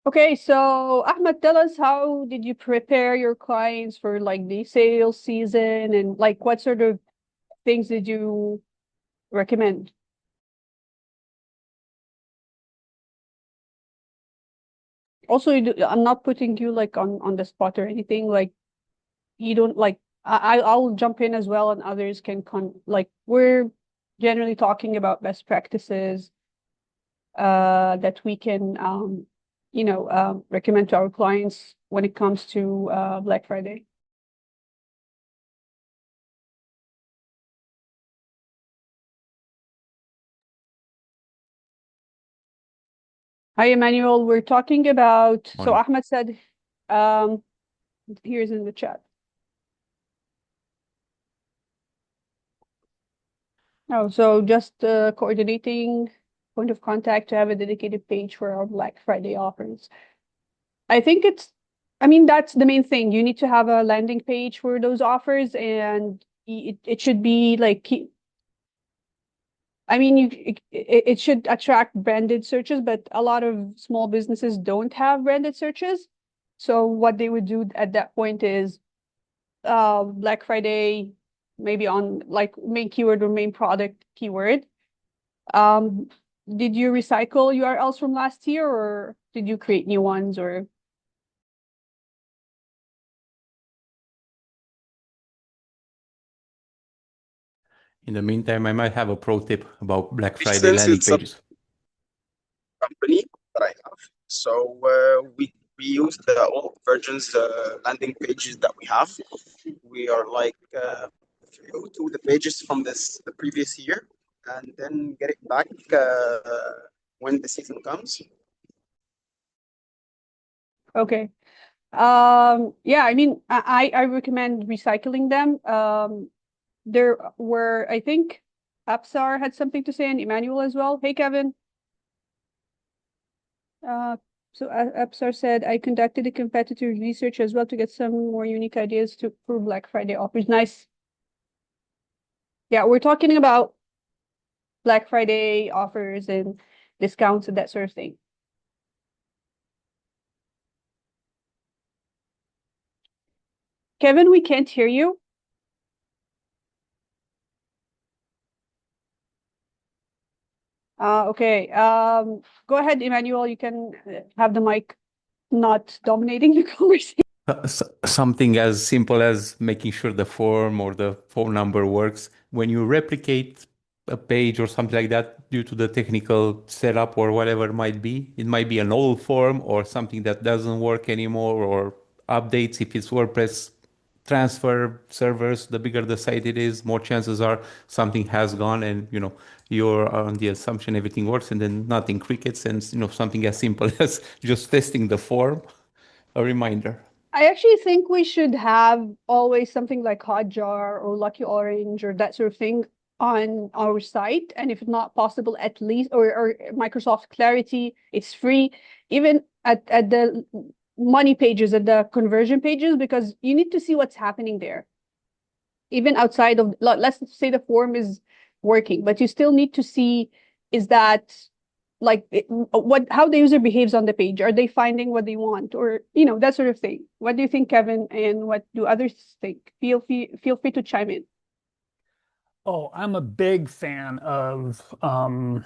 Okay, so Ahmed, tell us, how did you prepare your clients for like the sales season, and like what sort of things did you recommend? Also, I'm not putting you like on the spot or anything. Like you don't like I'll jump in as well, and others can like we're generally talking about best practices that we can recommend to our clients when it comes to Black Friday. Hi, Emmanuel. We're talking about, so Morning. Ahmed said, um, here's in the chat. Oh, so just coordinating point of contact to have a dedicated page for our Black Friday offers. I think I mean, that's the main thing. You need to have a landing page for those offers, and it should be like, I mean, it should attract branded searches, but a lot of small businesses don't have branded searches. So what they would do at that point is Black Friday, maybe on like main keyword or main product keyword. Um, did you recycle URLs from last year, or did you create new ones, or? In the meantime, I might have a pro tip about Black Friday Since landing it's a pages. company that I have, so we use the old versions landing pages that we have. We are like go to the pages from the previous year and then get it back when the season comes. Okay. Yeah, I mean, I recommend recycling them. There were, I think, Apsar had something to say, and Emmanuel as well. Hey, Kevin. Uh, so Apsar said, I conducted a competitor research as well to get some more unique ideas to for Black Friday offers. Nice. Yeah, we're talking about Black Friday offers and discounts and that sort of thing. Kevin, we can't hear you. Okay. Go ahead, Emmanuel. You can have the mic not dominating the conversation. Something as simple as making sure the form or the phone number works. When you replicate a page or something like that, due to the technical setup or whatever it might be an old form or something that doesn't work anymore or updates. If it's WordPress transfer servers, the bigger the site it is, more chances are something has gone and you're on the assumption everything works and then nothing crickets and something as simple as just testing the form, a reminder. I actually think we should have always something like Hotjar or Lucky Orange or that sort of thing on our site. And if not possible, at least, or Microsoft Clarity, it's free, even at the money pages, at the conversion pages, because you need to see what's happening there. Even outside of, let's say the form is working, but you still need to see, is that like how the user behaves on the page. Are they finding what they want, or that sort of thing? What do you think, Kevin, and what do others think? Feel free to chime in. Oh, I'm a big fan of trying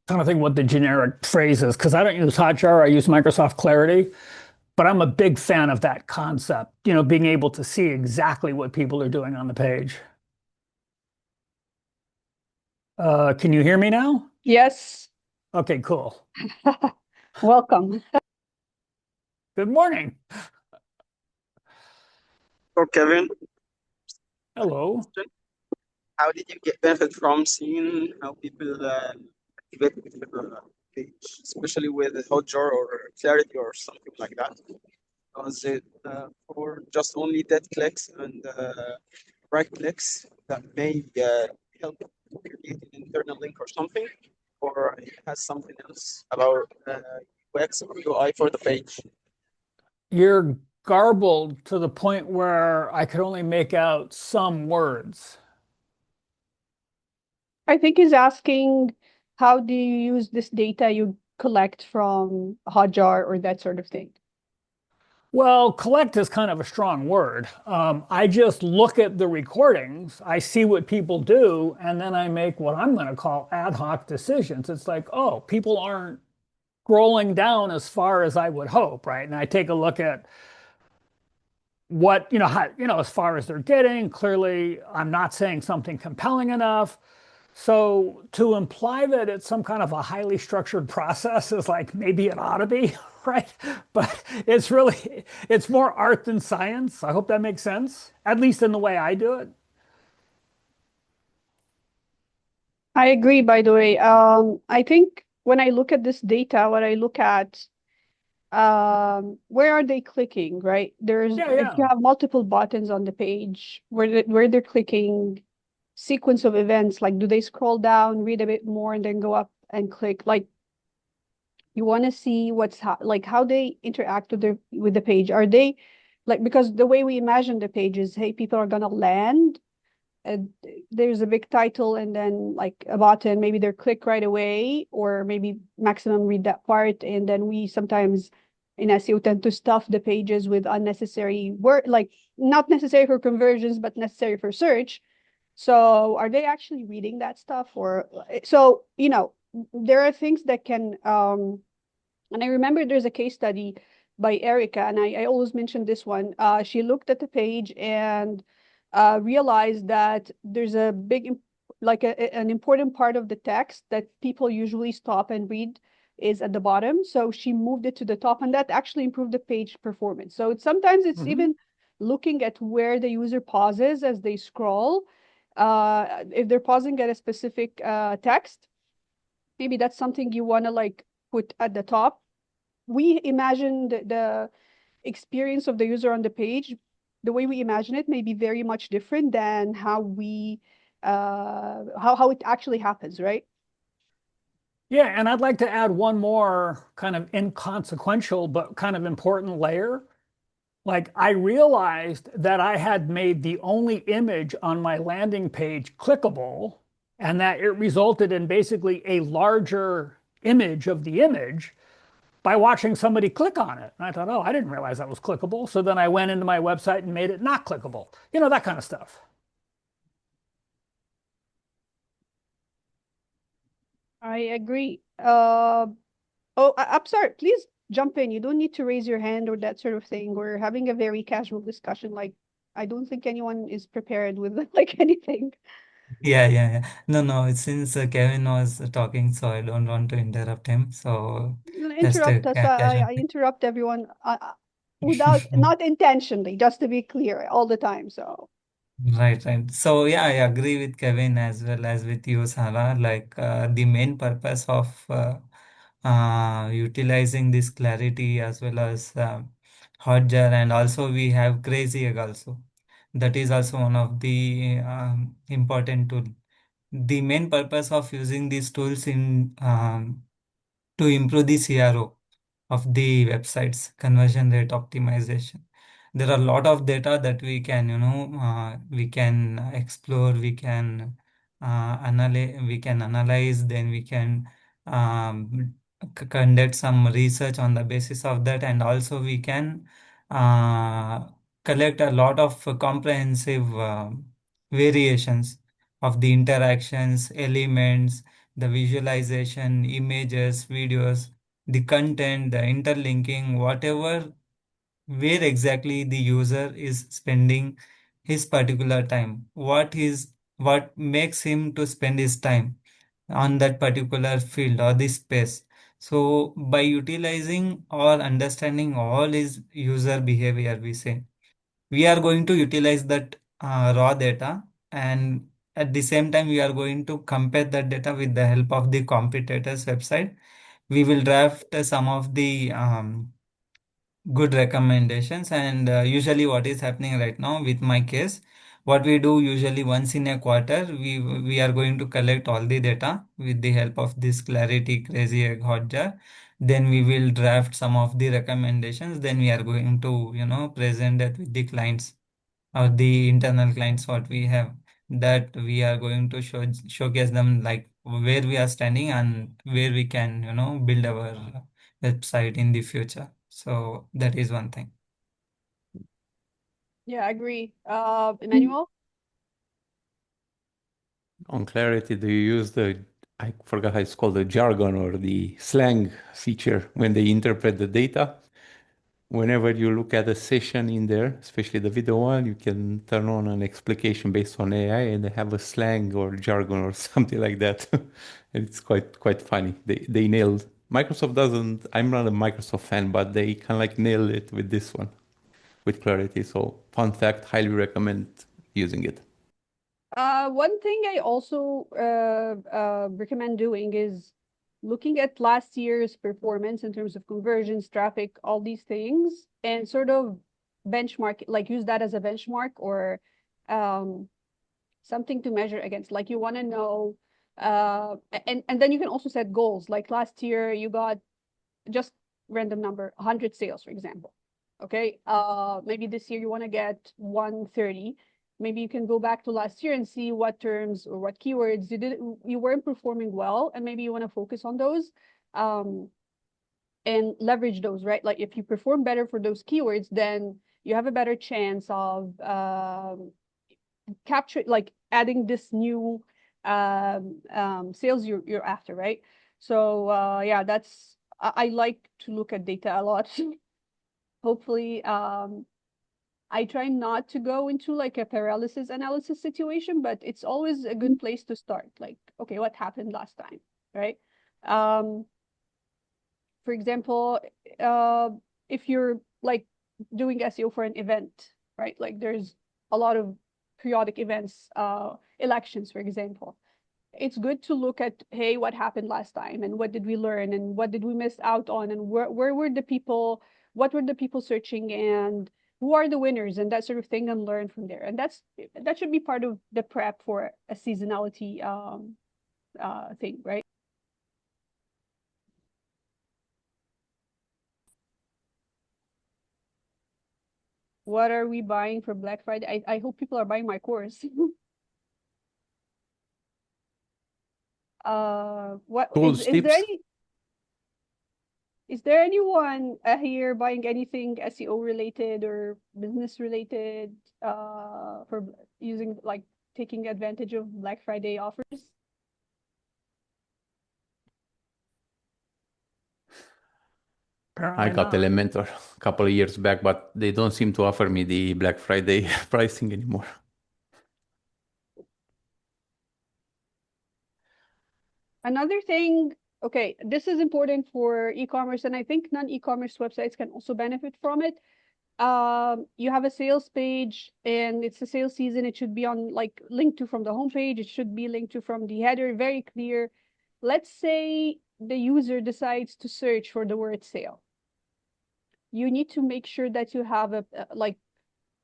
to think what the generic phrase is because I don't use Hotjar, I use Microsoft Clarity, but I'm a big fan of that concept, being able to see exactly what people are doing on the page. Can you hear me now? Yes. Okay, cool. Welcome. Good morning. So Kevin, Hello. how did you get benefit from seeing how people activate with the page, especially with Hotjar or Clarity or something like that? Was it for just only dead clicks and right clicks that may help create an internal link or something, or it has something else about UX or UI for the page? You're garbled to the point where I could only make out some words. I think he's asking, how do you use this data you collect from Hotjar or that sort of thing? Well, collect is kind of a strong word. I just look at the recordings, I see what people do, and then I make what I'm going to call ad hoc decisions. It's like, oh, people aren't scrolling down as far as I would hope, right? And I take a look at what, as far as they're getting. Clearly, I'm not saying something compelling enough. So to imply that it's some kind of a highly structured process is like maybe it ought to be, right? But it's more art than science. I hope that makes sense, at least in the way I do it. I agree, by the way. I think when I look at this data, what I look at, where are they clicking, right? Yeah, If you yeah. have multiple buttons on the page, where they're clicking, sequence of events, like do they scroll down, read a bit more, and then go up and click? Like you want to see like how they interact with the page. Are they like, because the way we imagine the page is, hey, people are gonna land and there's a big title and then like a button, maybe they're click right away, or maybe maximum read that part. And then we sometimes in SEO tend to stuff the pages with unnecessary word, like not necessary for conversions, but necessary for search. So are they actually reading that stuff? Or so, there are things that can, and I remember there's a case study by Erica, and I always mention this one. She looked at the page and realized that there's a an important part of the text that people usually stop and read is at the bottom. So she moved it to the top, and that actually improved the page performance. So sometimes it's Mhm. even looking at where the user pauses as they scroll. If they're pausing at a specific text, maybe that's something you want to like put at the top. We imagine the experience of the user on the page, the way we imagine it may be very much different than how it actually happens, right? Yeah, and I'd like to add one more kind of inconsequential but kind of important layer. Like I realized that I had made the only image on my landing page clickable, and that it resulted in basically a larger image of the image by watching somebody click on it. And I thought, oh, I didn't realize that was clickable. So then I went into my website and made it not clickable. That kind of stuff. I agree. I'm sorry, please jump in. You don't need to raise your hand or that sort of thing. We're having a very casual discussion. Like, I don't think anyone is prepared with like anything. Yeah, yeah, yeah. No, no, since Kevin was talking, so I don't want to interrupt him. So just Interrupt us. casual. I interrupt everyone without, not intentionally, just to be clear, all the time. So Right, right. So yeah, I agree with Kevin as well as with you, Sarah. Like the main purpose of utilizing this clarity as well as Hotjar, and also we have Crazy Egg also. That is also one of the important tool. The main purpose of using these tools in to improve the CRO of the websites, conversion rate optimization. There are a lot of data that we can, we can explore, we can analyze, then we can conduct some research on the basis of that, and also we can uh, collect a lot of comprehensive variations of the interactions, elements, the visualization, images, videos, the content, the interlinking, whatever, where exactly the user is spending his particular time, what makes him to spend his time on that particular field or the space. So by utilizing or understanding all his user behavior, we are going to utilize that raw data, and at the same time we are going to compare that data with the help of the competitors website. We will draft some of the good recommendations, and usually what is happening right now with my case, what we do usually once in a quarter, we are going to collect all the data with the help of this clarity crazy egg hotjar. Then we will draft some of the recommendations, then we are going to present that with the clients or the internal clients what we have, that we are going to showcase them like where we are standing and where we can, build our website in the future. So that is one thing. Yeah, I agree. Emmanuel? On Clarity, do you use I forgot how it's called, the jargon or the slang feature when they interpret the data? Whenever you look at a session in there, especially the video one, you can turn on an explication based on AI and they have a slang or jargon or something like that. And it's quite funny. They nailed. Microsoft doesn't, I'm not a Microsoft fan, but they kind of like nailed it with this one, with Clarity. So fun fact, highly recommend using it. One thing I also recommend doing is looking at last year's performance in terms of conversions, traffic, all these things, and sort of benchmark, like use that as a benchmark or um, something to measure against. Like you want to know, and then you can also set goals. Like last year, you got just random number, 100 sales, for example. Okay. Maybe this year you want to get 130. Maybe you can go back to last year and see what terms or what keywords you weren't performing well, and maybe you want to focus on those and leverage those, right? Like if you perform better for those keywords, then you have a better chance of capture, like adding this new sales you're after, right? So yeah, I like to look at data a lot. Hopefully, I try not to go into like a paralysis analysis situation, but it's always a good place to start. Like, okay, what happened last time, right? For example, uh, if you're like doing SEO for an event, right? Like there's a lot of periodic events, elections, for example. It's good to look at, hey, what happened last time and what did we learn and what did we miss out on and where were the people, what were the people searching and who are the winners and that sort of thing and learn from there. And that should be part of the prep for a seasonality thing, right? What are we buying for Black Friday? I hope people are buying my course. What Tools, is there tips. any is there anyone here buying anything SEO related or business related for using like taking advantage of Black Friday offers? I Apparently got not. Elementor a couple of years back, but they don't seem to offer me the Black Friday pricing anymore. Another thing, okay, this is important for e-commerce, and I think non-e-commerce websites can also benefit from it. You have a sales page and it's a sales season. It should be on like linked to from the homepage. It should be linked to from the header, very clear. Let's say the user decides to search for the word sale. You need to make sure that you have like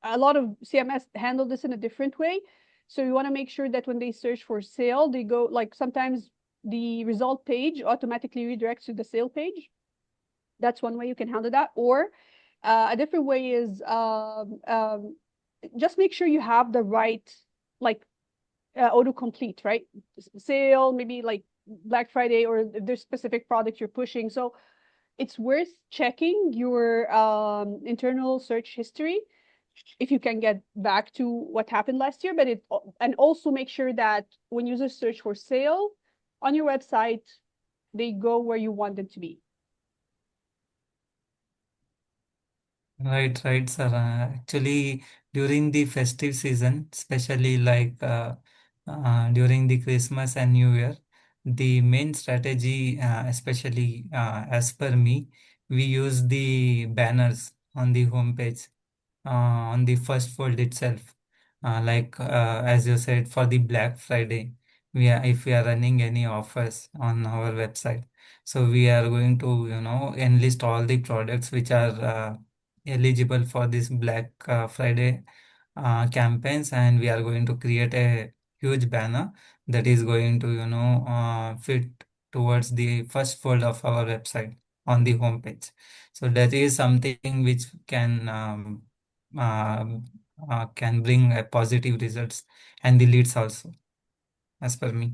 a lot of CMS handle this in a different way. So you want to make sure that when they search for sale, they go like sometimes the result page automatically redirects to the sale page. That's one way you can handle that. Or a different way is just make sure you have the right like autocomplete, right? Sale, maybe like Black Friday, or if there's specific product you're pushing. So it's worth checking your internal search history if you can get back to what happened last year, but and also make sure that when users search for sale on your website, they go where you want them to be. Right, sir. Actually, during the festive season, especially like during the Christmas and New Year, the main strategy, especially as per me, we use the banners on the homepage, on the first fold itself. As you said, for the Black Friday, if we are running any offers on our website, so we are going to, enlist all the products which are eligible for this Black Friday campaigns, and we are going to create a huge banner that is going to, fit towards the first fold of our website on the homepage. So that is something which uh, can bring a positive results and the leads also, as per me.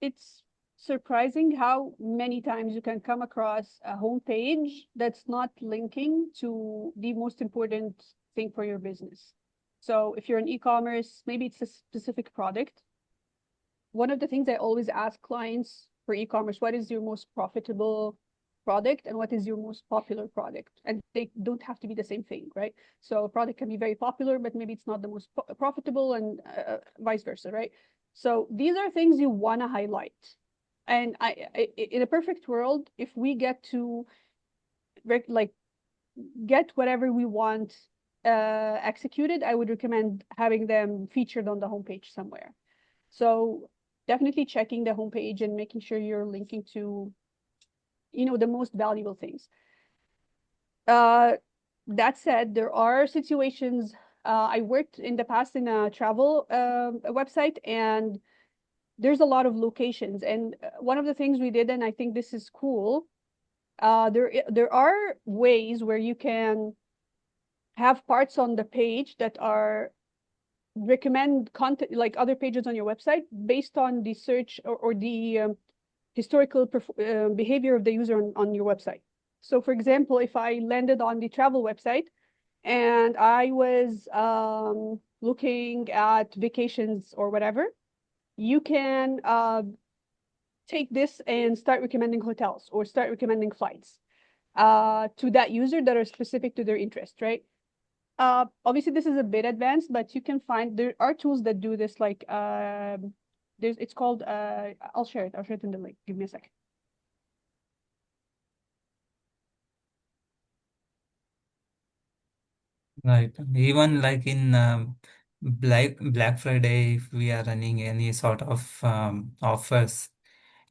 it's surprising how many times you can come across a homepage that's not linking to the most important thing for your business. So if you're in e-commerce, maybe it's a specific product. One of the things I always ask clients for e-commerce, what is your most profitable product and what is your most popular product? And they don't have to be the same thing, right? So a product can be very popular, but maybe it's not the most profitable, and vice versa, right? So these are things you want to highlight. And in a perfect world, if we get to get whatever we want executed, I would recommend having them featured on the homepage somewhere. So definitely checking the homepage and making sure you're linking to, the most valuable things. That said, there are situations. I worked in the past in a travel website, and there's a lot of locations. And one of the things we did, and I think this is cool, there are ways where you can have parts on the page that are recommend content, like other pages on your website, based on the search or the historical behavior of the user on your website. So for example, if I landed on the travel website and I was looking at vacations or whatever, you can take this and start recommending hotels or start recommending flights to that user that are specific to their interest, right? Obviously this is a bit advanced, but you can find, there are tools that do this, like it's called I'll share it in the link. Give me a second. Right. Even like in Black Friday, if we are running any sort of offers,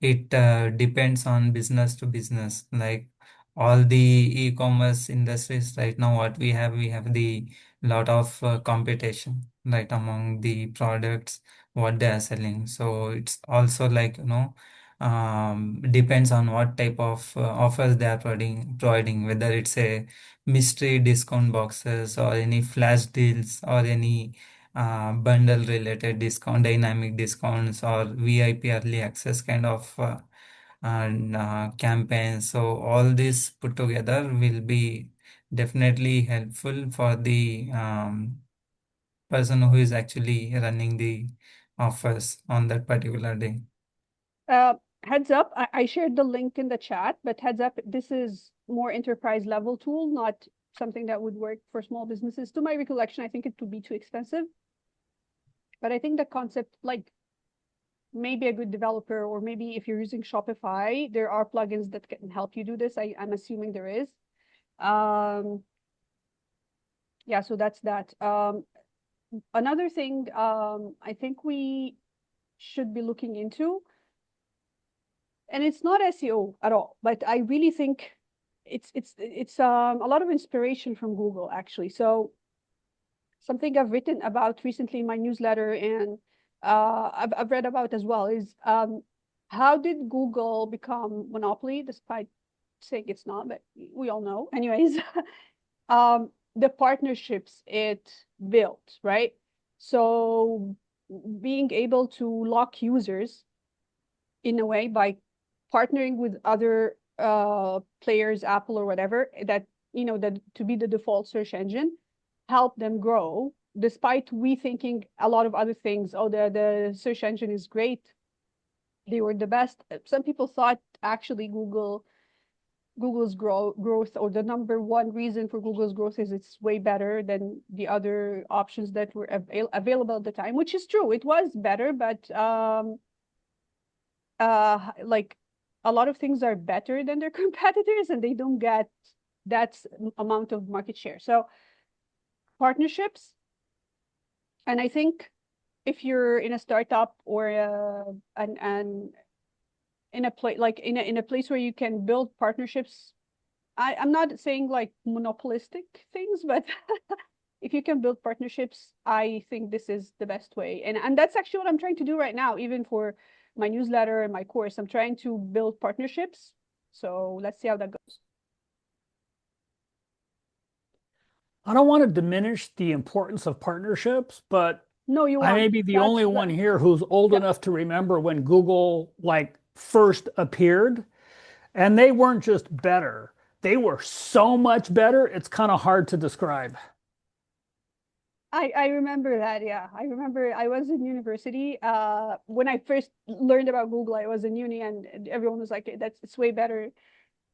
it depends on business to business. Like all the e-commerce industries right now, what we have the lot of competition, right, among the products what they are selling. So it's also like, depends on what type of offers they are providing, whether it's a mystery discount boxes or any flash deals or any bundle related discount, dynamic discounts or VIP early access kind of campaigns. So all this put together will be definitely helpful for the person who is actually running the offers on that particular day. Heads up, I shared the link in the chat, but heads up, this is more enterprise level tool, not something that would work for small businesses. To my recollection, I think it would be too expensive. But I think the concept, like maybe a good developer, or maybe if you're using Shopify, there are plugins that can help you do this. I'm assuming there is. Yeah, so that's that. Another thing I think we should be looking into, and it's not SEO at all, but I really think it's a lot of inspiration from Google, actually. So something I've written about recently in my newsletter, and I've read about as well, is how did Google become monopoly, despite saying it's not, but we all know. Anyways, the partnerships it built, right? So being able to lock users in a way by partnering with other players, Apple or whatever, that that to be the default search engine, help them grow, despite we thinking a lot of other things. Oh, the search engine is great, they were the best. Some people thought actually Google's growth, or the number one reason for Google's growth, is it's way better than the other options that were available at the time, which is true. It was better, but like a lot of things are better than their competitors, and they don't get that amount of market share. So partnerships, and I think if you're in a startup or an in a place like in a place where you can build partnerships, I'm not saying like monopolistic things, but if you can build partnerships, I think this is the best way. And that's actually what I'm trying to do right now, even for my newsletter and my course. I'm trying to build partnerships. So let's see how that goes. I don't want to diminish the importance of partnerships, but No, you I may won't. be the only one here who's old Yeah. enough to remember when Google like first appeared, and they weren't just better. They were so much better, it's kind of hard to describe. I remember that. Yeah, I remember I was in university. When I first learned about Google, I was in uni, and everyone was like, "That's it's way better."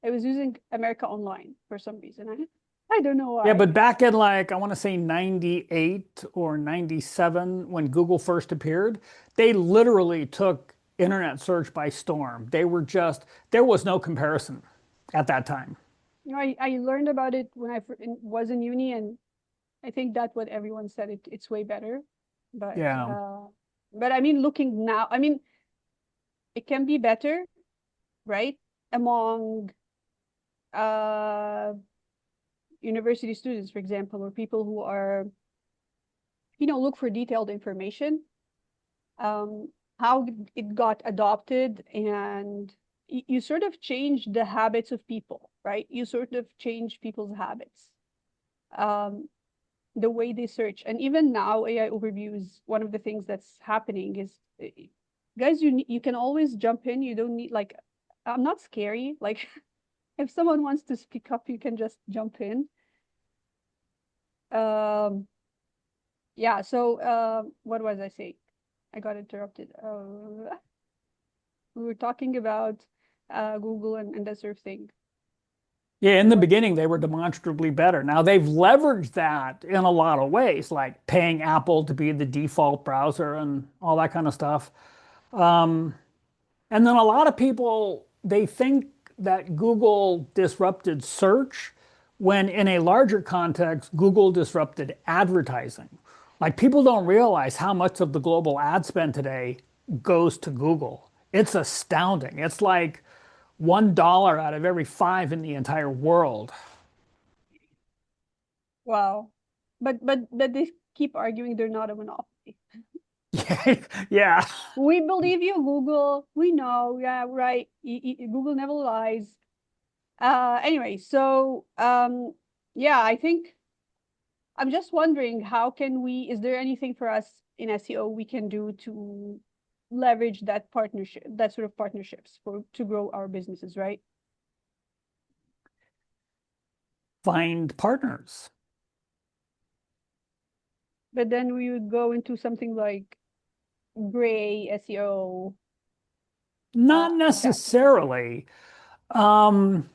I was using America Online for some reason. I don't know Yeah, why. but back in like, I want to say 98 or 97, when Google first appeared, they literally took internet search by storm. They were just, there was no comparison at that time. You know, I learned about it when was in uni, and I think that's what everyone said. It's way better, but Yeah. I mean, looking now, I mean, it can be better, right? Among uh university students, for example, or people who are, look for detailed information. Um, how it got adopted, and you sort of change the habits of people, right? You sort of change people's habits. Um, the way they search. And even now, AI overviews, one of the things that's happening is, guys, you can always jump in. You don't need, like, I'm not scary. Like, if someone wants to speak up, you can just jump in. Um, yeah. So, what was I saying? I got interrupted. We were talking about Google and that sort of thing. Yeah, in the beginning, they were demonstrably better. Now they've leveraged that in a lot of ways, like paying Apple to be the default browser and all that kind of stuff. Um, and then a lot of people, they think that Google disrupted search when in a larger context, Google disrupted advertising. Like people don't realize how much of the global ad spend today goes to Google. It's astounding. It's like $1 out of every five in the entire world. Wow. But they keep arguing they're not a monopoly. Yeah, yeah. We believe you, Google. We know. Yeah, right. Google never lies. Anyway, so yeah, I think I'm just wondering, how can we, is there anything for us in SEO we can do to leverage that partnership, that sort of partnerships for to grow our businesses, right? Find partners. But then we would go into something like gray SEO. Not If that necessarily. Um,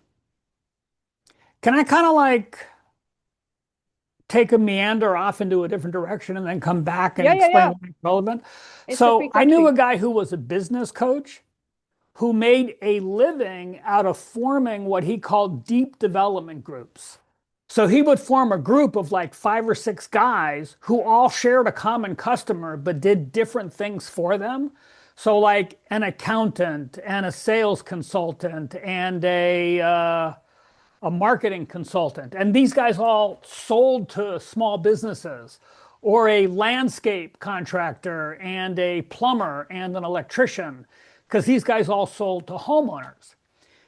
can I kind of like take a meander off into a different direction and then come back and Yeah, yeah, explain yeah. why it's relevant? It's a So free I knew country. a guy who was a business coach who made a living out of forming what he called deep development groups. So he would form a group of like 5 or 6 guys who all shared a common customer but did different things for them. So, like an accountant and a sales consultant and a marketing consultant. And these guys all sold to small businesses, or a landscape contractor and a plumber and an electrician, because these guys all sold to homeowners.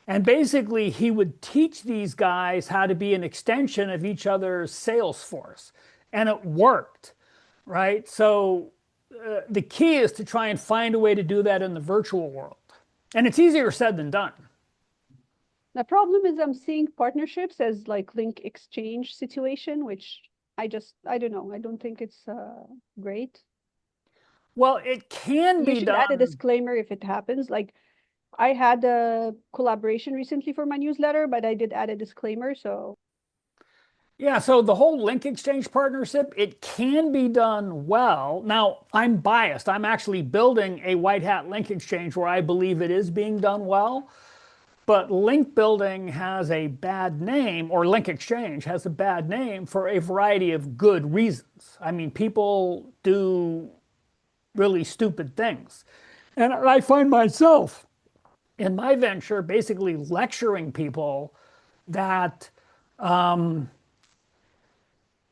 And basically, he would teach these guys how to be an extension of each other's sales force. And it worked, right? So the key is to try and find a way to do that in the virtual world. And it's easier said than done. The problem is I'm seeing partnerships as like link exchange situation, which I don't know. I don't think it's great. Well, it can You be should add a done. disclaimer if it happens. Like, I had a collaboration recently for my newsletter, but I did add a disclaimer. So Yeah, so the whole link exchange partnership, it can be done well. Now, I'm biased. I'm actually building a white hat link exchange where I believe it is being done well. But link building has a bad name, or link exchange has a bad name for a variety of good reasons. I mean, people do really stupid things. And I find myself in my venture basically lecturing people that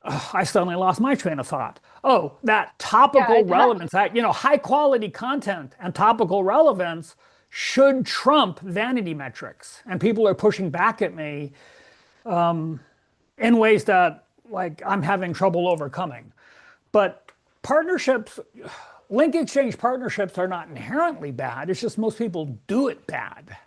I suddenly lost my train of thought. Oh, that yeah, topical relevance, that high quality content and topical relevance should trump vanity metrics. And people are pushing back at me in ways that like I'm having trouble overcoming. But partnerships, link exchange partnerships are not inherently bad. It's just most people do it bad.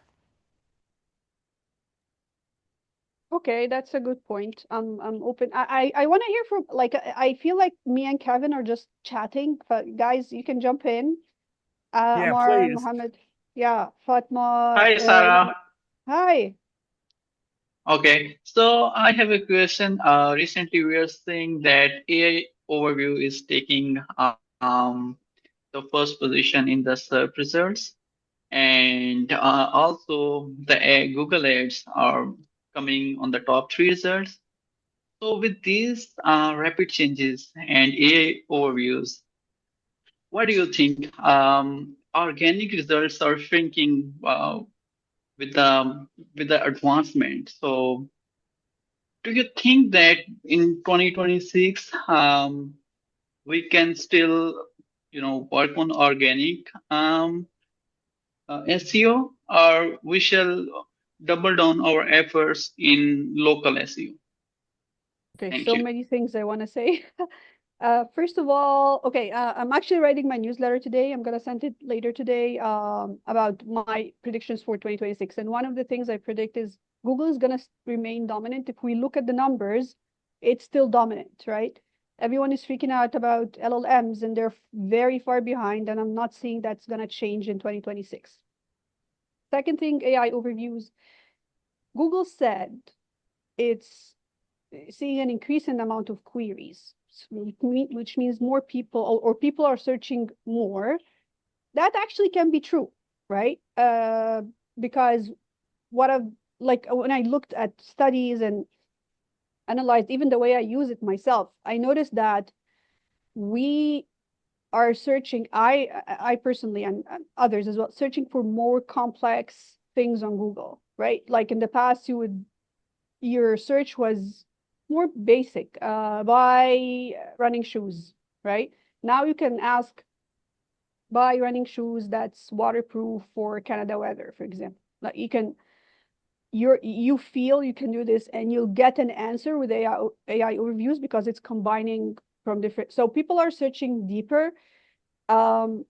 Okay, that's a good point. I'm open. I want to hear from, like, I feel like me and Kevin are just chatting, but guys, you can jump in. Yeah, Amar, please. Mohammed, yeah, Fatma, Hi, Sarah. hi. Okay, so I have a question. Recently, we are seeing that AI overview is taking the first position in the search results, and also the Google ads are coming on the top three results. So, with these rapid changes and AI overviews, what do you think? Organic results are shrinking with the advancement. So, do you think that in 2026, we can still, work on organic SEO, or we shall double down our efforts in local SEO? Okay, Thank so you. many things I want to say. First of all, okay, I'm actually writing my newsletter today. I'm gonna send it later today, about my predictions for 2026. And one of the things I predict is Google is gonna remain dominant. If we look at the numbers, it's still dominant, right? Everyone is freaking out about LLMs and they're very far behind, and I'm not seeing that's gonna change in 2026. Second thing, AI overviews. Google said it's seeing an increase in the amount of queries, which means more people, or people are searching more. That actually can be true, right? Because what I've, like, when I looked at studies and analyzed even the way I use it myself, I noticed that we are searching, I personally, and others as well, searching for more complex things on Google, right? Like in the past, your search was more basic, buy running shoes, right? Now you can ask, buy running shoes that's waterproof for Canada weather, for example. Like you feel you can do this and you'll get an answer with AI overviews because it's combining from different. So people are searching deeper. Um,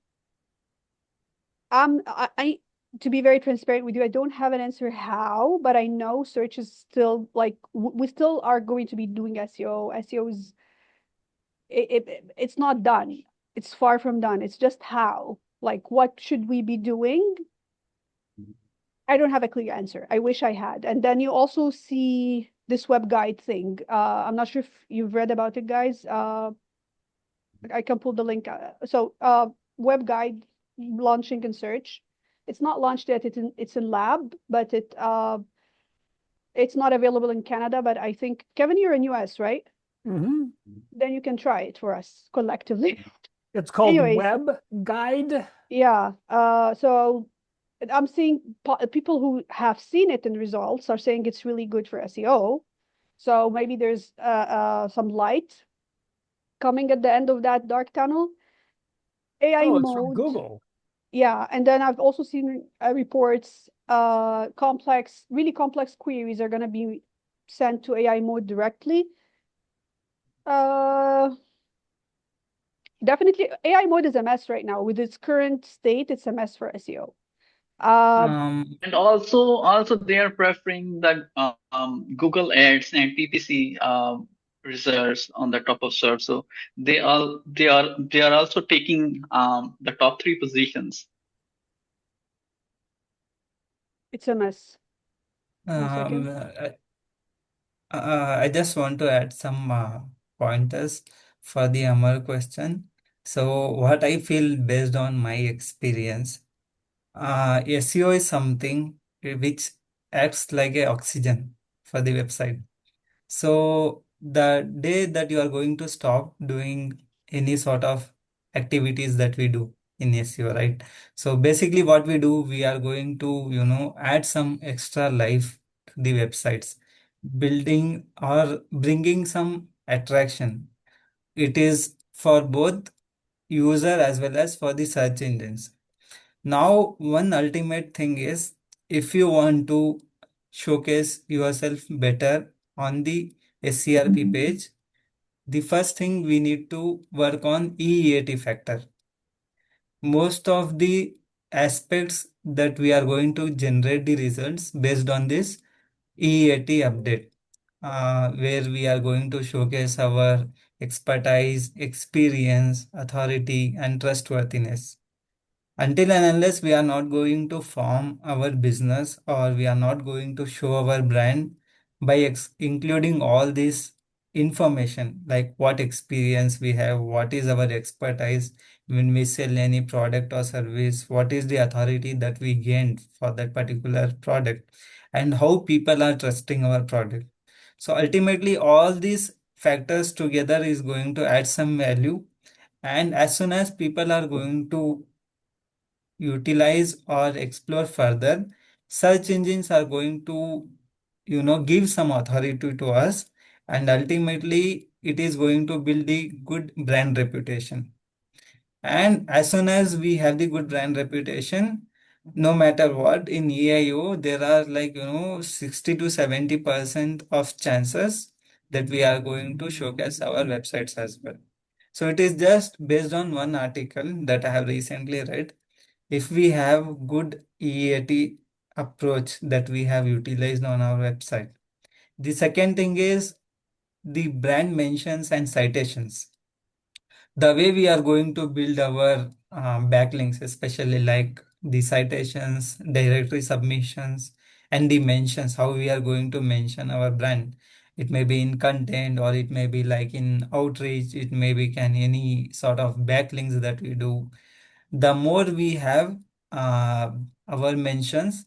I to be very transparent with you, I don't have an answer how, but I know search is still like we still are going to be doing SEO. SEO is it's not done. It's far from done. It's just how. Like, what should we be doing? I don't have a clear answer. I wish I had. And then you also see this web guide thing. I'm not sure if you've read about it, guys. I can pull the link. Web guide launching in search. It's not launched yet. It's in lab, but it's not available in Canada. But I think, Kevin, you're in US, right? Hmm. Then you can try it for us collectively. It's called Anyways, Web Guide. yeah. So I'm seeing people who have seen it in results are saying it's really good for SEO. So maybe there's some light coming at the end of that dark tunnel. AI Oh, it's from mode. Google. Yeah, and then I've also seen reports, really complex queries are going to be sent to AI mode directly. Uh, Definitely, AI mode is a mess right now. With its current state, it's a mess for SEO. And also they are preferring the Google Ads and PPC results on the top of search. So they are also taking the top three positions. It's a mess. 1 Um, second. I just want to add some pointers for the Amar question. So, what I feel based on my experience, SEO is something which acts like a oxygen for the website. So the day that you are going to stop doing any sort of activities that we do in SEO, right? So basically what we do, we are going to, add some extra life to the websites, building or bringing some attraction. It is for both user as well as for the search engines. Now, one ultimate thing is if you want to showcase yourself better on the SCRP page, the first thing we need to work on EEAT factor. Most of the aspects that we are going to generate the results based on this EEAT update, where we are going to showcase our expertise, experience, authority, and trustworthiness. Until and unless we are not going to form our business or we are not going to show our brand by including all this information, like what experience we have, what is our expertise when we sell any product or service, what is the authority that we gained for that particular product, and how people are trusting our product. So ultimately, all these factors together is going to add some value. And as soon as people are going to utilize or explore further, search engines are going to, give some authority to us, and ultimately it is going to build a good brand reputation. And as soon as we have the good brand reputation, no matter what in EIO, there are 60 to 70% of chances that we are going to showcase our websites as well. So it is just based on one article that I have recently read. If we have good EAT approach that we have utilized on our website. The second thing is the brand mentions and citations. The way we are going to build our backlinks, especially like the citations, directory submissions, and the mentions, how we are going to mention our brand. It may be in content, or it may be like in outreach, it may be any sort of backlinks that we do. The more we have uh, our mentions,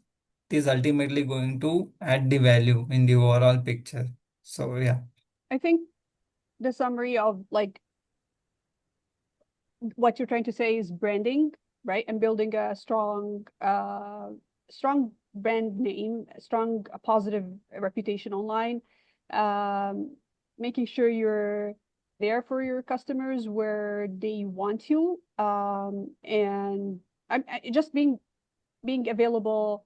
it is ultimately going to add the value in the overall picture. So yeah. I think the summary of like what you're trying to say is branding, right? And building a strong brand name, a strong positive reputation online, making sure you're there for your customers where they want you, and just being available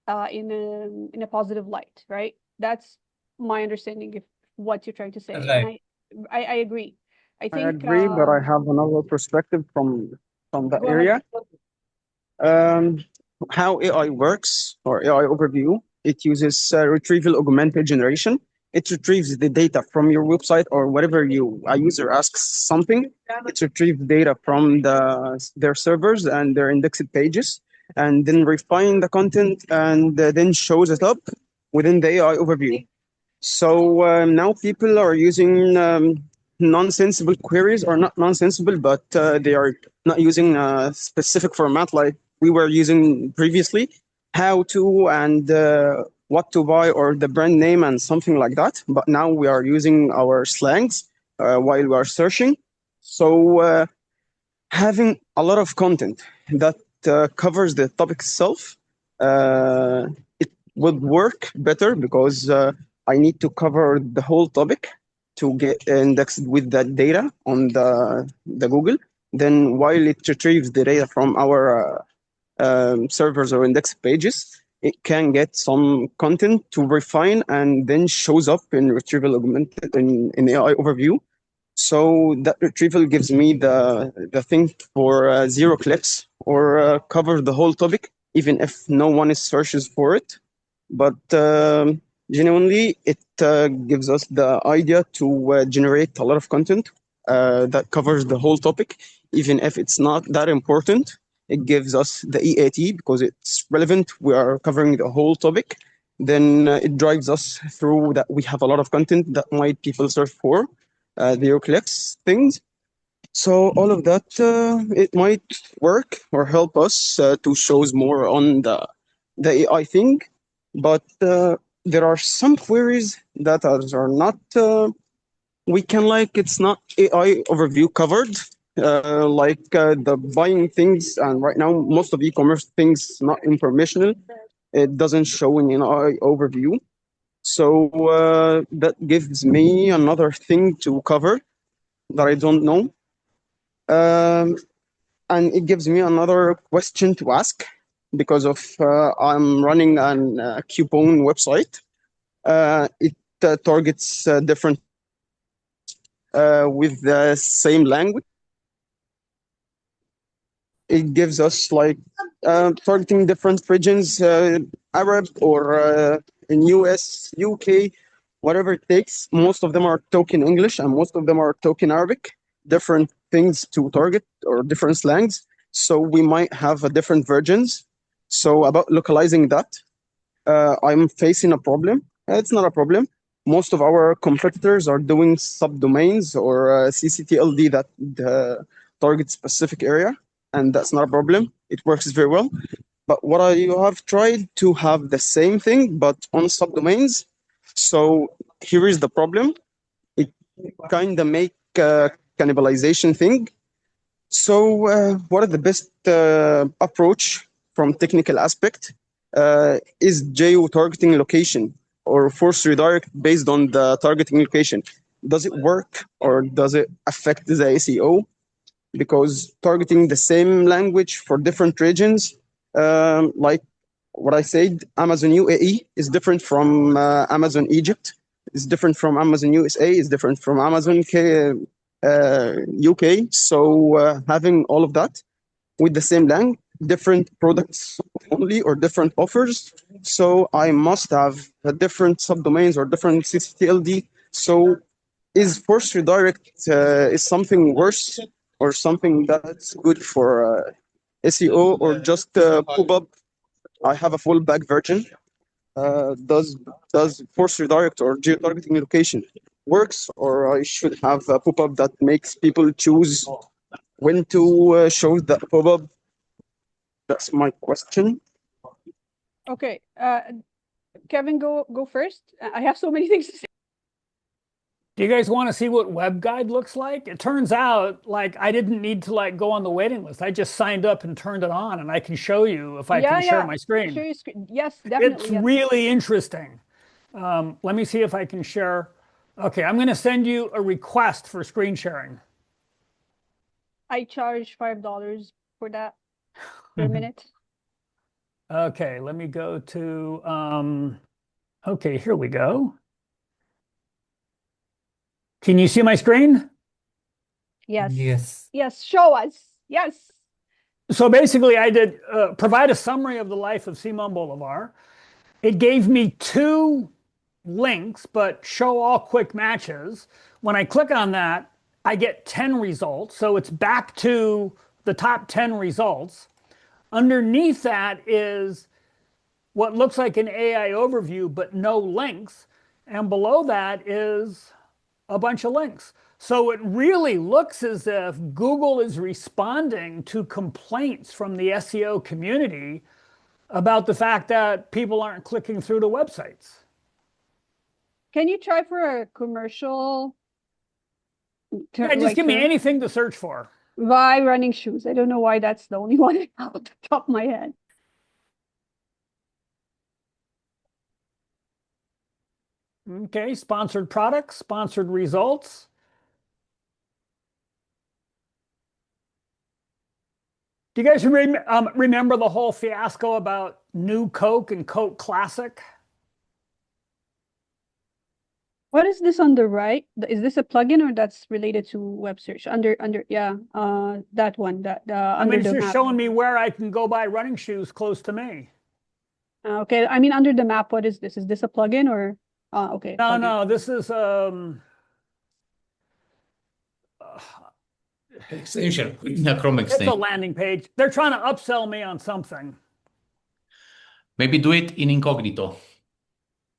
in a positive light, right? That's my understanding of what you're trying to say, and Right. I agree. I I think agree, but I have another perspective from the go area. ahead. How AI works, or AI overview, it uses retrieval augmented generation. It retrieves the data from your website or whatever a user asks something. It retrieves data from their servers and their indexed pages, and then refine the content and then shows it up within the AI overview. So now people are using nonsensible queries, or not nonsensible, but they are not using a specific format like we were using previously, how to and what to buy, or the brand name and something like that. But now we are using our slangs while we are searching. So having a lot of content that covers the topic itself, it would work better, because I need to cover the whole topic to get indexed with that data on the Google. Then while it retrieves the data from our servers or index pages, it can get some content to refine and then shows up in retrieval augmented in AI overview. So that retrieval gives me the thing for zero clicks, or cover the whole topic, even if no one searches for it. But genuinely, it gives us the idea to generate a lot of content that covers the whole topic, even if it's not that important. It gives us the EAT because it's relevant. We are covering the whole topic. Then it drives us through that we have a lot of content that might people search for, zero clicks things. So all of that, it might work or help us to shows more on the AI thing, but there are some queries that are not. We can it's not AI overview covered. The buying things, and right now most of e-commerce things not informational. It doesn't show in an AI overview. So that gives me another thing to cover that I don't know. And it gives me another question to ask, because of I'm running an coupon website. It targets different with the same language. It gives us like targeting different regions, Arab or in US, UK, whatever it takes. Most of them are talking English and most of them are talking Arabic, different things to target or different slangs. So we might have different versions. So about localizing that, I'm facing a problem. It's not a problem. Most of our competitors are doing subdomains or CCTLD that target specific area, and that's not a problem. It works very well. But what I have tried to have the same thing, but on subdomains. So here is the problem. It kind of make a cannibalization thing. So what is the best approach from technical aspect? Is geo-targeting location or force redirect based on the targeting location? Does it work or does it affect the SEO? Because targeting the same language for different regions, like what I said, Amazon UAE is different from Amazon Egypt, is different from Amazon USA, is different from Amazon UK. So having all of that with the same lang, different products only or different offers. So I must have a different subdomains or different CCTLD. So is force redirect is something worse or something that's good for SEO or just pop up? I have a fallback version. Does force redirect or geo-targeting location works, or I should have a pop-up that makes people choose when to show that pop-up? That's my question. Okay, Kevin, go first. I have so many things to say. Do you guys want to see what WebGuide looks like? It turns out like I didn't need to like go on the waiting list. I just signed up and turned it on, and I can show you if I can share my screen. Share your screen. Yes, It's definitely. Yes. really interesting. Let me see if I can share. Okay, I'm going to send you a request for screen sharing. I charge $5 for that per minute. Okay, let me go to, okay, here we go. Can you see my screen? Yes. Yes. Yes, show us. Yes. So basically I did provide a summary of the life of Simon Bolivar. It gave me 2 links, but show all quick matches. When I click on that, I get 10 results. So it's back to the top 10 results. Underneath that is what looks like an AI overview, but no links. And below that is a bunch of links. So it really looks as if Google is responding to complaints from the SEO community about the fact that people aren't clicking through to websites. Can you try for a commercial? Yeah, just give me anything to search for. Why running shoes? I don't know why that's the only one out of the top of my head. Okay, sponsored products, sponsored results. Do you guys remember the whole fiasco about New Coke and Coke Classic? What is this on the right? Is this a plugin or that's related to web search? Under yeah, that one that I under mean, it's the just map. showing me where I can go buy running shoes close to me. Okay, I mean under the map, what is this? Is this a plugin or okay? No, plugin. no, this is Extension, a Chrome it's a extension. landing page. They're trying to upsell me on something. Maybe do it in incognito.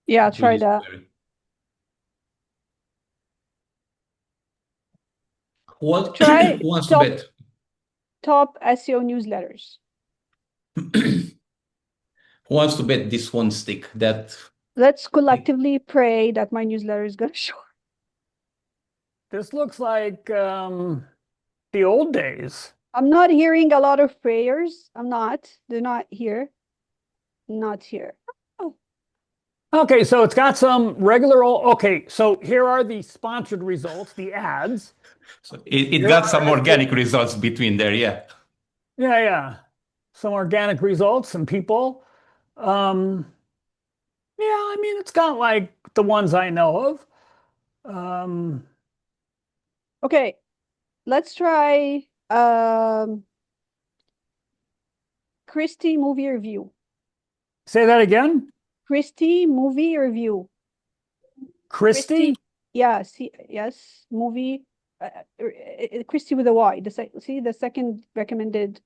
Yeah, Do try this that. query. What, Try who wants to bet? top SEO newsletters. Who wants to bet this won't stick? That Let's collectively pray that my newsletter is gonna show. This looks like the old days. I'm not hearing a lot of prayers. I'm not. They're not here. Not here. Oh. Okay, so it's got some regular old. Okay, so here are the sponsored results, the ads. so it got some organic results between there, yeah. Yeah, yeah. Some organic results, some people. Yeah, I mean, it's got like the ones I know of. Okay, let's try Christie movie review. Say that again. Christie movie review. Christie? Yeah, yes, movie. Christie with a Y. See the second recommended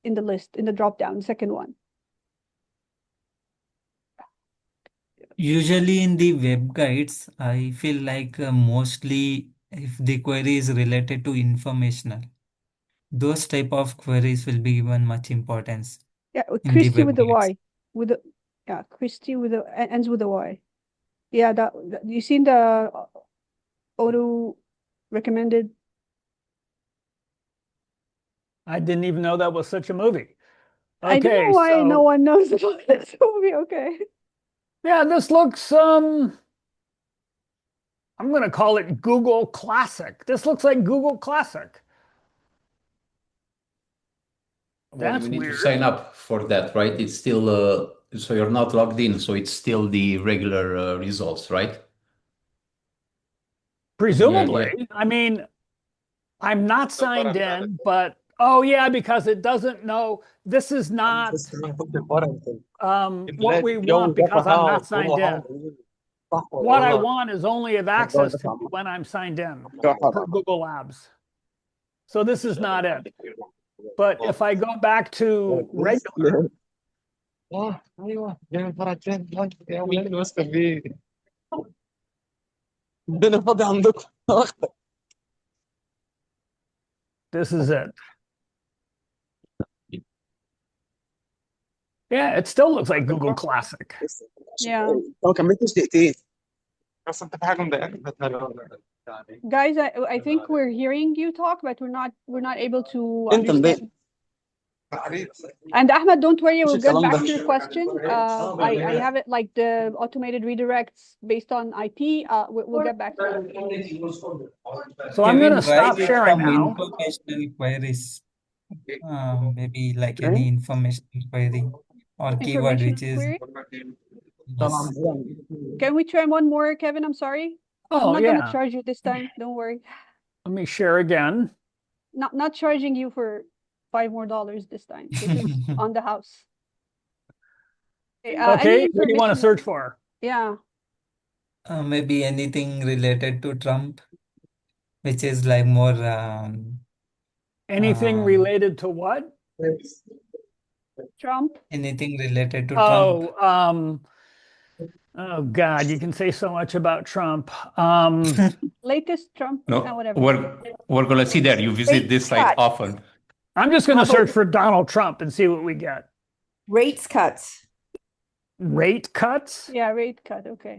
in the list, in the drop down, second one. Usually in the web guides, I feel like mostly if the query is related to informational, those type of queries will be given much importance Yeah, in the Christie web with the guides. Y. With the yeah, Christie with the ends with a Y. Yeah, that you seen the auto recommended. I didn't even know that was such a movie. I don't Okay, know why no so one knows about this movie. Okay. yeah, this looks I'm gonna call it Google Classic. This looks like Google Classic. Well, That's you need to weird. sign up for that, right? It's still, so you're not logged in, so it's still the regular results, right? Presumably. I mean, I'm not signed in, but oh yeah, because it doesn't know this is not what we want because I'm not signed in. What I want is only have access to when I'm signed in per Google Labs. So this is not it. But if I go back to regular, this is it. Yeah, it still looks like Google Classic. Yeah. ما كملتش دقيقتين. Guys, I think we're hearing you talk, but we're not able to انت مضايق. understand. And Ahmed, don't worry, we'll get الكلام back ده. to your question. I have it like the automated redirects based on IP. We'll get back to you. So I'm Kevin, going to stop write it sharing from now. informational queries. Maybe like any informational query or keyword Information which is query. yes. Can we try one more, Kevin? I'm sorry. I'm Oh not gonna yeah. charge you this time. Don't worry. Let me share again. Not charging you for $5 more this time. This is on the house. Any Okay, what do you want to information? search for? Yeah. Maybe anything related to Trump, which is like more Anything related to what? Trump. anything related to Trump. Oh God, you can say so much about Trump. Latest Trump. No, Whatever. we're gonna see there. You visit Rate this site cut. often. I'm just going How to about- search for Donald Trump and see what we get. Rates cuts. Rate cuts? Yeah, rate cut. Okay.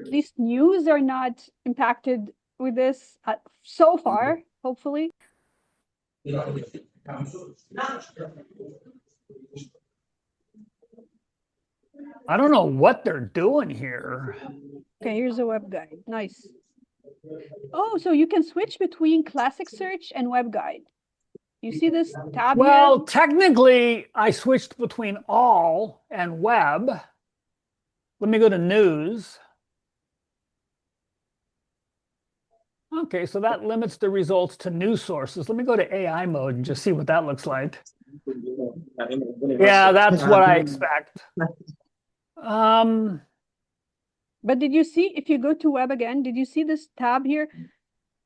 At least news are not impacted with this so far, hopefully. I don't know what they're doing here. Okay, here's a web guide. Nice. Oh, so you can switch between classic search and web guide. You see this tab Well, here? technically, I switched between all and web. Let me go to news. Okay, so that limits the results to news sources. Let me go to AI mode and just see what that looks like. Yeah, that's what I expect. But did you see, if you go to web again, did you see this tab here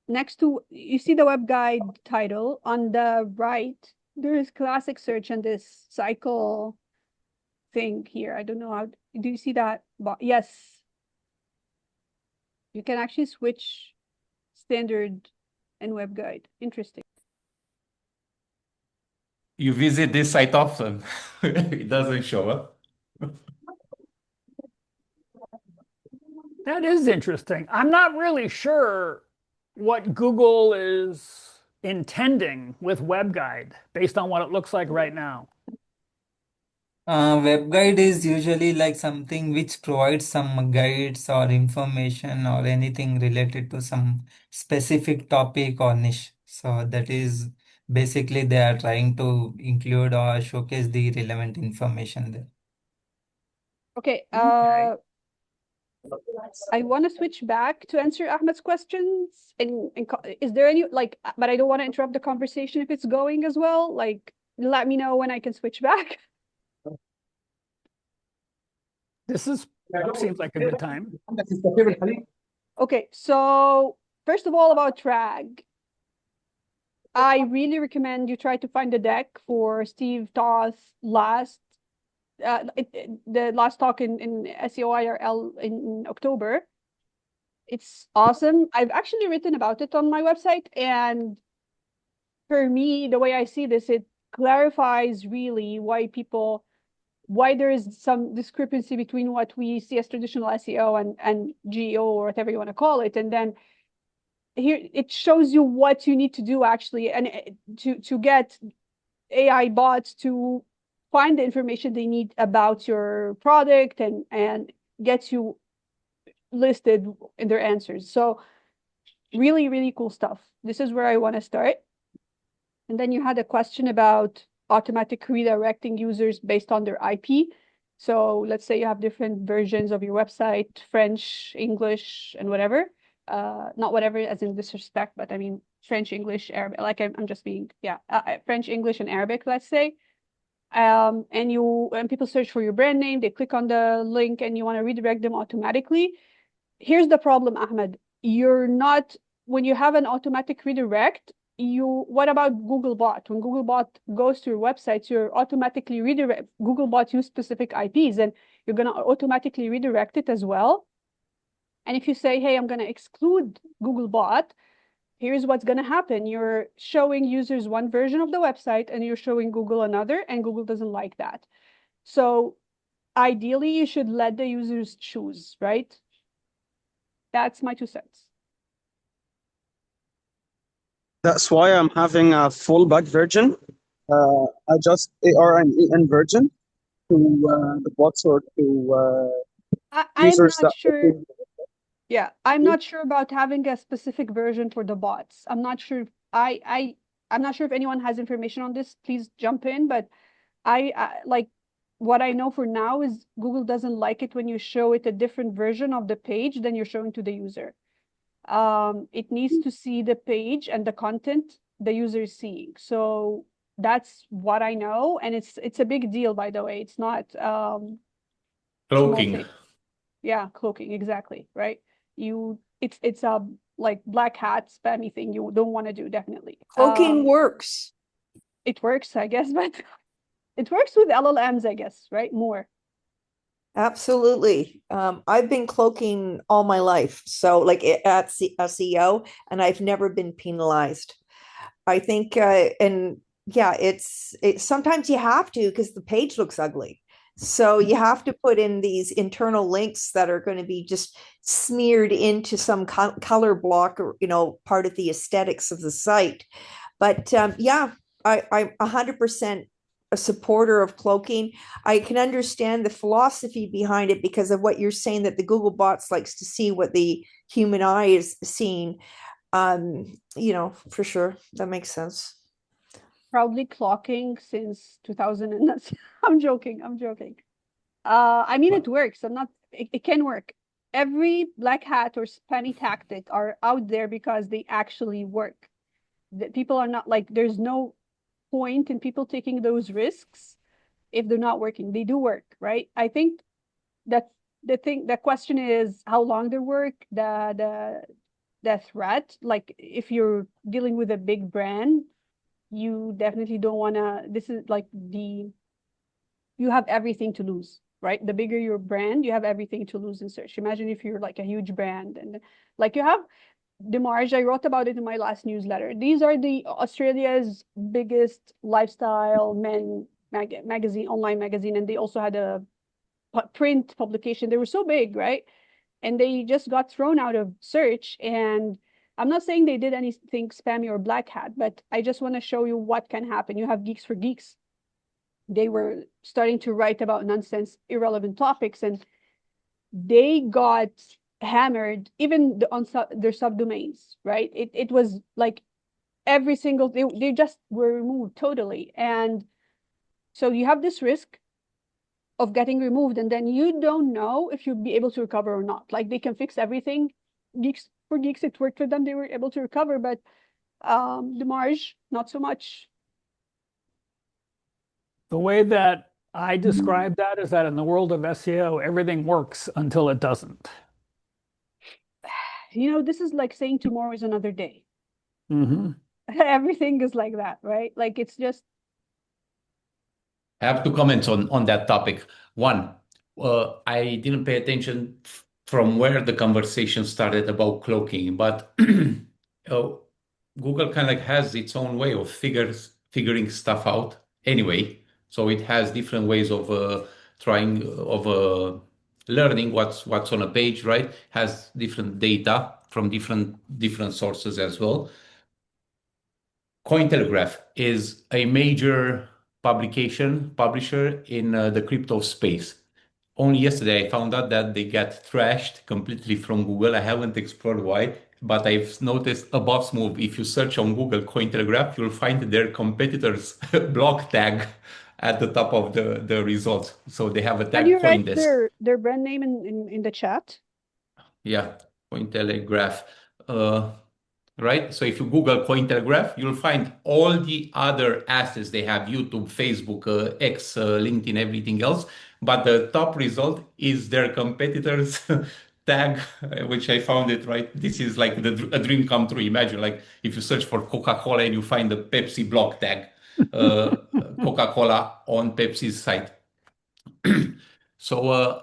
next to, you see the web guide title on the right? There is classic search and this cycle thing here. I don't know how, do you see that? Yes. You can actually switch standard and web guide. Interesting. You visit this site often. It doesn't show up. That is interesting. I'm not really sure what Google is intending with WebGuide based on what it looks like right now. Web guide is usually like something which provides some guides or information or anything related to some specific topic or niche. So that is basically they are trying to include or showcase the relevant information there. Okay. Okay. I want to switch back to answer Ahmed's questions. Is there any like, but I don't want to interrupt the conversation if it's going as well. Like, let me know when I can switch back. Seems like a good time. Okay, so first of all, about drag. I really recommend you try to find a deck for Steve Toth's the last talk in SEO IRL in October. It's awesome. I've actually written about it on my website, and for me, the way I see this, it clarifies really why there is some discrepancy between what we see as traditional SEO and GEO, or whatever you want to call it, and then here it shows you what you need to do actually, and to get AI bots to find the information they need about your product and get you listed in their answers. So really, really cool stuff. This is where I want to start. And then you had a question about automatic redirecting users based on their IP. So let's say you have different versions of your website, French, English, and whatever. Not whatever as in disrespect, but I mean French, English, Arabic. Like I'm just being, yeah, French, English, and Arabic, let's say. And people search for your brand name, they click on the link, and you want to redirect them automatically. Here's the problem, Ahmed. When you have an automatic redirect, what about Googlebot? When Googlebot goes to your website, you're automatically redirect. Googlebot use specific IPs, and you're going to automatically redirect it as well. And if you say, hey, I'm going to exclude Googlebot, here's what's going to happen. You're showing users one version of the website, and you're showing Google another, and Google doesn't like that. So ideally, you should let the users choose, right? That's my 2 cents. That's why I'm having a fallback version. I just ARN version to the bots or to I'm users not that. sure. Yeah, I'm not sure about having a specific version for the bots. I'm not sure. I'm not sure if anyone has information on this. Please jump in. But I like what I know for now is Google doesn't like it when you show it a different version of the page than you're showing to the user. It needs to see the page and the content the user is seeing. So that's what I know, and it's a big deal, by the way. It's not small Cloaking. thing. Yeah, cloaking, exactly, right? It's a like black hat spammy thing you don't want to do, definitely. Cloaking works. It works, I guess, but it works with LLMs, I guess, right? More. Absolutely. I've been cloaking all my life. So like at SEO, and I've never been penalized. I think, and yeah, it's sometimes you have to because the page looks ugly. So you have to put in these internal links that are going to be just smeared into some color block or, part of the aesthetics of the site. But yeah, I'm 100% a supporter of cloaking. I can understand the philosophy behind it because of what you're saying, that the Google bots likes to see what the human eye is seeing. For sure. That makes sense. Proudly clocking since 2000 and I'm joking. I mean, it works. It can work. Every black hat or spammy tactic are out there because they actually work. That people are not like, there's no point in people taking those risks if they're not working. They do work, right? I think that the question is how long they work, the threat. Like if you're dealing with a big brand, you definitely don't want to, this is like you have everything to lose, right? The bigger your brand, you have everything to lose in search. Imagine if you're like a huge brand and like you have Demarge, I wrote about it in my last newsletter. These are the Australia's biggest lifestyle men magazine, online magazine, and they also had a print publication. They were so big, right? And they just got thrown out of search. And I'm not saying they did anything spammy or black hat, but I just want to show you what can happen. You have Geeks for Geeks. They were starting to write about nonsense, irrelevant topics, and they got hammered, even on their subdomains, right? It was like every single, they just were removed totally. And so you have this risk. of getting removed, and then you don't know if you'll be able to recover or not. Like they can fix everything. For geeks, it worked for them; they were able to recover, but the marge, not so much. The way that I describe that is that in the world of SEO, everything works until it doesn't. This is like saying tomorrow is another day. Mm-hmm. Everything is like that, right? Like it's just. I have two comments on that topic. One, I didn't pay attention from where the conversation started about cloaking, but uh, Google kind of like has its own way of figuring stuff out anyway. So it has different ways of trying of learning what's on a page, right? Has different data from different sources as well. Cointelegraph is a major publisher in the crypto space. Only yesterday I found out that they got trashed completely from Google. I haven't explored why, but I've noticed a boss move. If you search on Google Cointelegraph, you'll find their competitors' block tag at the top of the results. So they have a Can tag you write Coindesk. their brand name in the chat? Yeah, Cointelegraph. Uh, right? So if you Google Cointelegraph, you'll find all the other assets they have: YouTube, Facebook, X, LinkedIn, everything else. But the top result is their competitors tag, which I found it right. This is like a dream come true. Imagine like if you search for Coca-Cola and you find the Pepsi block tag, uh, Coca-Cola on Pepsi's site. So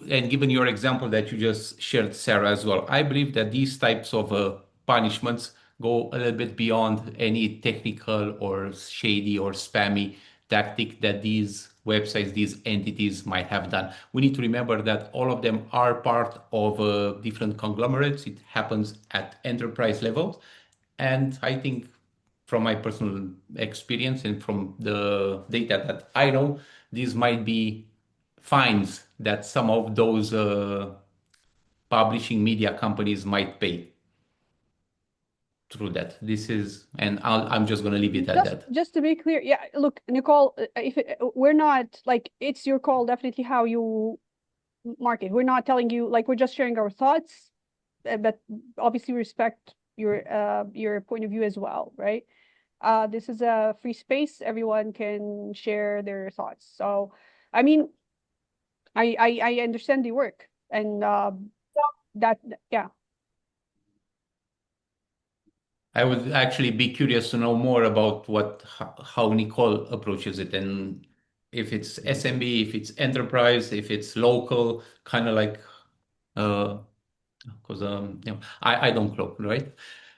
and given your example that you just shared, Sarah, as well, I believe that these types of punishments go a little bit beyond any technical or shady or spammy tactic that these websites, these entities might have done. We need to remember that all of them are part of different conglomerates. It happens at enterprise levels. And I think from my personal experience and from the data that I know, these might be fines that some of those publishing media companies might pay through that. And I'm just going to leave it at that. Just to be clear, yeah, look, Nicole, we're not like, it's your call, definitely how you market. We're not telling you, like, we're just sharing our thoughts, but obviously respect your point of view as well, right? This is a free space. Everyone can share their thoughts. So, I mean, I understand the work, and that, yeah. I would actually be curious to know more about how Nicole approaches it, and if it's SMB, if it's enterprise, if it's local, kind of like because I don't cloak, right?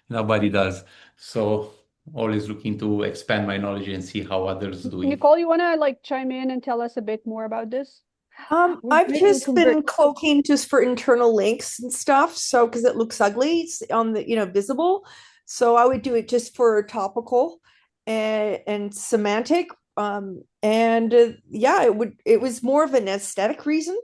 Nobody does. So always looking to expand my knowledge and see how others do it. Nicole, you want to like chime in and tell us a bit more about this? I've just been cloaking just for internal links and stuff. So, because it looks ugly on the, visible. So I would do it just for topical and semantic. Yeah, it was more of an aesthetic reason.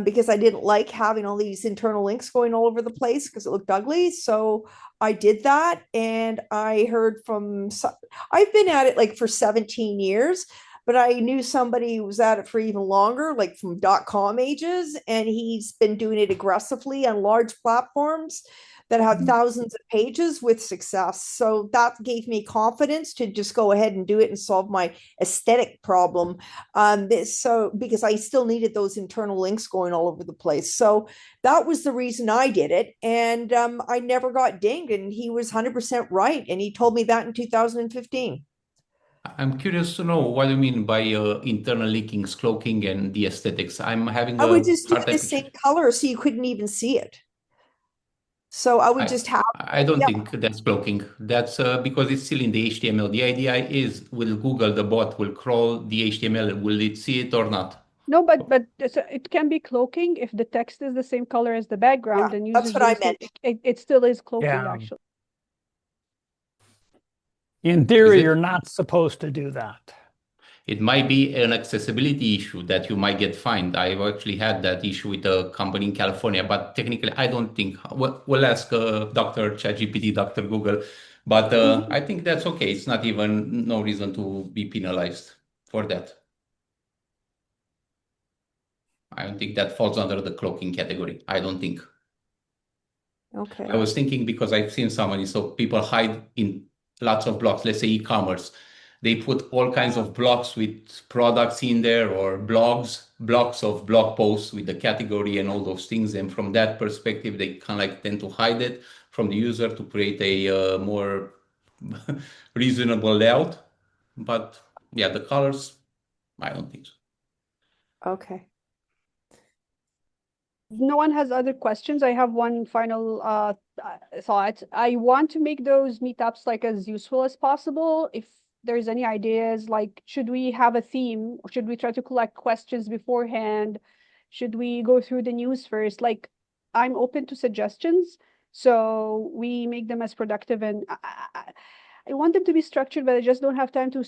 Because I didn't like having all these internal links going all over the place because it looked ugly. So I did that. And I heard I've been at it like for 17 years, but I knew somebody who was at it for even longer, like from .com ages. And he's been doing it aggressively on large platforms that have thousands of pages with success. So that gave me confidence to just go ahead and do it and solve my aesthetic problem. So because I still needed those internal links going all over the place. So that was the reason I did it. And I never got dinged, and he was 100% right. And he told me that in 2015. I'm curious to know what you mean by internal linkings, cloaking, and the aesthetics. I'm having I would a just do hard the time same color so you couldn't even see it. So I would just have. I don't think that's cloaking. That's because it's still in the HTML. The idea is, will Google, the bot, will crawl the HTML? Will it see it or not? No, but it can be cloaking if the text is the same color as the background, and that's users what I don't see meant. it still is cloaking, Yeah. actually. In theory, you're not supposed to do that. It might be an accessibility issue that you might get fined. I've actually had that issue with a company in California, but technically, I don't think. We'll ask Dr. ChatGPT, Dr. Google, but I think that's okay. It's not even no reason to be penalized for that. I don't think that falls under the cloaking category. I don't think. Okay. I was thinking because I've seen somebody, so people hide in lots of blocks, let's say e-commerce. They put all kinds of blocks with products in there or blocks of blog posts with the category and all those things. And from that perspective, they kind of like tend to hide it from the user to create a more reasonable layout. But yeah, the colors, I don't think so. Okay. No one has other questions. I have one final thought. I want to make those meetups like as useful as possible. If there's any ideas, like should we have a theme or should we try to collect questions beforehand? Should we go through the news first? Like I'm open to suggestions, so we make them as productive and I want them to be structured, but I just don't have time to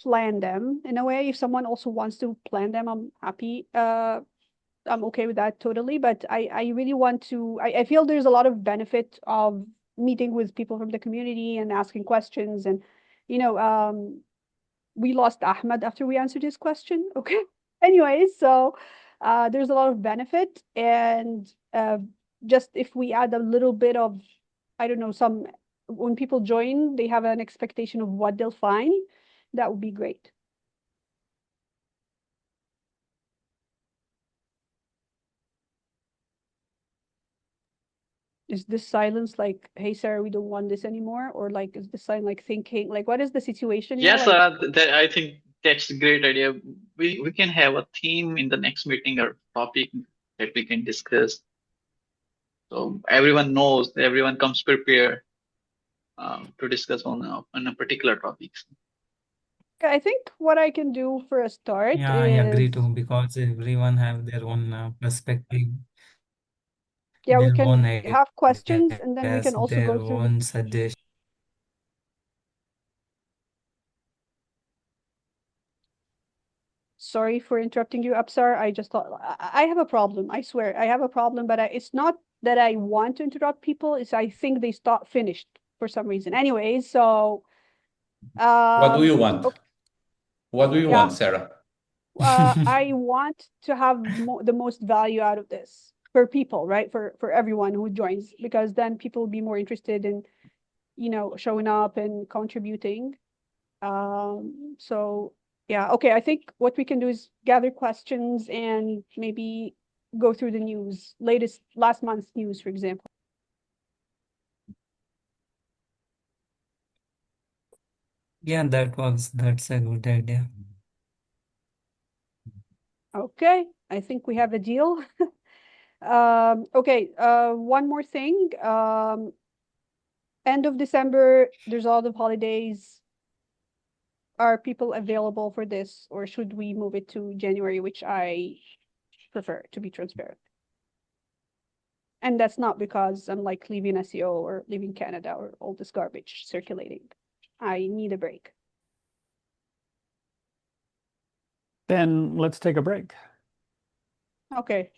plan them in a way. If someone also wants to plan them, I'm happy. I'm okay with that totally, but I really want to, I feel there's a lot of benefit of meeting with people from the community and asking questions. And, we lost Ahmed after we answered his question. Okay. Anyways, so there's a lot of benefit. And just if we add a little bit of, I don't know, when people join, they have an expectation of what they'll find. That would be great. Is this silence like, hey, Sarah, we don't want this anymore? Or like, is this sign like thinking, like, what is the situation here? Yes, I think that's a great idea. We can have a theme in the next meeting or topic that we can discuss. So everyone knows, everyone comes prepared to discuss on a particular topic. I think what I can do for a start Yeah, I agree is, too, because everyone have their own perspective, yeah, we their own can have questions and then we ideas, can also their go through the, own suggestions. sorry for interrupting you, Upsar. I just thought, I have a problem. I swear, I have a problem, but it's not that I want to interrupt people. It's I think they stop finished for some reason. Anyways, so, What do you want? okay, What do you yeah. want, Sarah? I want to have the most value out of this for people, right? For everyone who joins, because then people will be more interested in, showing up and contributing. So yeah, okay. I think what we can do is gather questions and maybe go through the news, last month's news, for example. Yeah, that's a good idea. Okay, I think we have a deal. Okay, one more thing. End of December, there's all the holidays. Are people available for this, or should we move it to January, which I prefer, to be transparent? And that's not because I'm like leaving SEO or leaving Canada or all this garbage circulating. I need a break. Then let's take a break. Okay.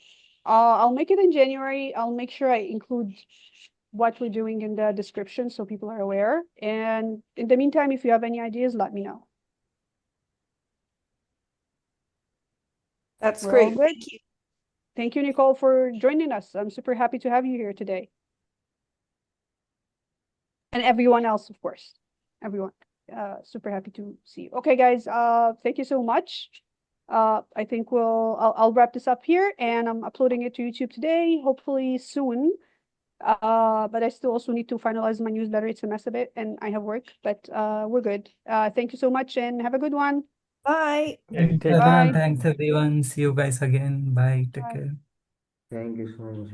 I'll make it in January. I'll make sure I include what we're doing in the description so people are aware. And in the meantime, if you have any ideas, let me know. That's We're all great. good. Thank you. Thank you, Nicole, for joining us. I'm super happy to have you here today. And everyone else, of course. Everyone. Super happy to see you. Okay, guys, thank you so much. I think I'll wrap this up here, and I'm uploading it to YouTube today, hopefully soon. But I still also need to finalize my newsletter. It's a mess a bit, and I have work, but we're good. Thank you so much, and have a good one. Bye. Thanks, Take Bye. Thanks everyone. See you guys again. Bye. Take Bye. care. Thank you so much.